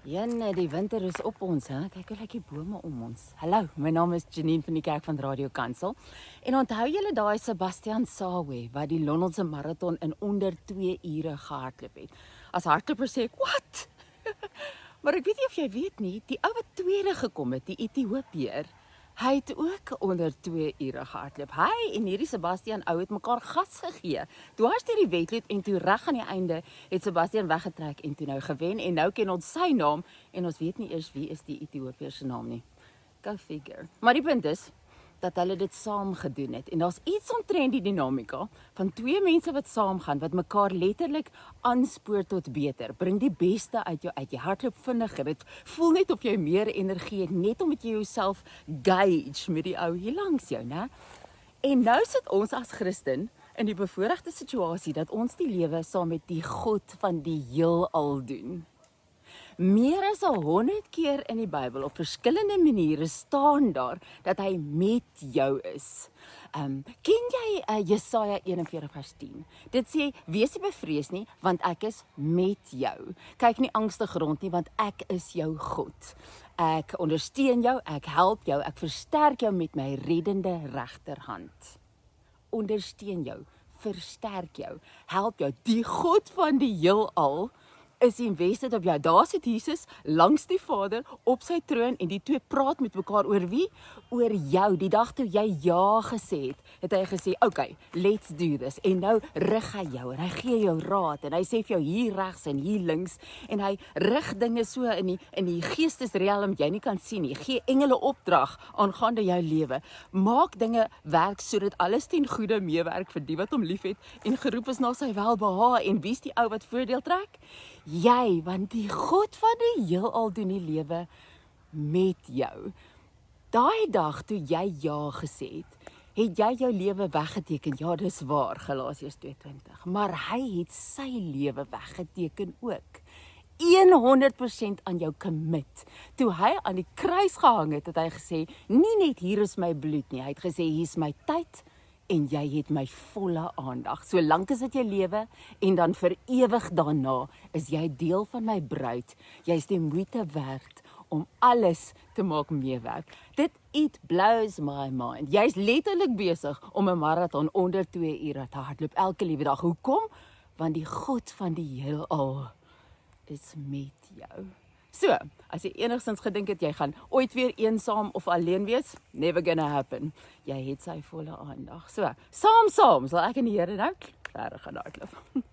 Jenne, die winter is op ons, hè? Kyk hoe lyk die bome om ons. Hallo, my naam is Janine van die Kerk van Radio Kansel. En onthou julle daai Sebastian Sawe wat die Londense marathon in onder 2 ure gehardloop het? As hardloper sê ek, "Wat?" Maar ek weet nie of jy weet nie, die ou wat tweede gekom het, die Ethiopiër, hy het ook onder 2 ure gehardloop. Hy en hierdie Sebastian ou het mekaar gas gegee. Dwars deur die wedloop en toe reg aan die einde het Sebastian weggetrek en toe nou gewen en nou ken ons sy naam en ons weet nie eers wie is die Ethiopiër se naam nie. Go figure. Maar die punt is dat hulle dit saam gedoen het en daar's iets omtrent die dinamika van twee mense wat saamgaan wat mekaar letterlik aanspoor tot beter. Bring die beste uit jou uit. Jy hardloop vinniger. Dit voel net of jy meer energie het net omdat jy jouself gauge met die ou hier langs jou, né? En nou sit ons as Christen in die bevoordeelde situasie dat ons die lewe saam met die God van die heelal doen. Meer as 100 keer in die Bybel op verskillende maniere staan daar dat hy met jou is. Ken jy Jesaja 41 vers 10? Dit sê, wees nie bevrees nie, want ek is met jou. Kyk nie angstig rond nie, want ek is jou God. Ek ondersteun jou, ek help jou, ek versterk jou met my reddende regterhand. Ondersteun jou, versterk jou, help jou. Die God van die heelal is invested op jou. Daar sit Jesus langs die Vader op sy troon en die twee praat met mekaar oor wie? Oor jou. Die dag toe jy ja gesê het hy gesê, "Okay, let's do this." En nou rig hy jou en hy gee jou raad en hy sê vir jou hier regs en hier links en hy rig dinge so in die geestesrealm jy nie kan sien nie. Gee engele opdrag aangaande jou lewe. Maak dinge werk sodat alles ten goeie meewerk vir die wat hom liefhet en geroep is na sy welbehae. En wie's die ou wat voordeel trek? Jy, want die God van die heelal doen die lewe met jou. Daai dag toe jy ja gesê het jy jou lewe weggeteken. Ja, dis waar, Galasiërs 2:20. Maar hy het sy lewe weggeteken ook. 100% aan jou commit. Toe hy aan die kruis gehang het hy gesê, nie net hier is my bloed nie. Hy het gesê, hier is my tyd en jy het my volle aandag. Solank as dit jy lewe en dan vir ewig daarna is jy deel van my bruid. Jy is die moeite werd om alles te maak meewerk. It blows my mind. Jy is letterlik besig om 'n marathon onder 2 ure te hardloop elke liewe dag. Hoekom? Want die God van die heelal is met jou. So, as jy enigstens gedink het jy gaan ooit weer eensaam of alleen wees, never gonna happen. Jy het sy volle aandag. So, saam, sal ek en die Here nou regtig gaan hardloop.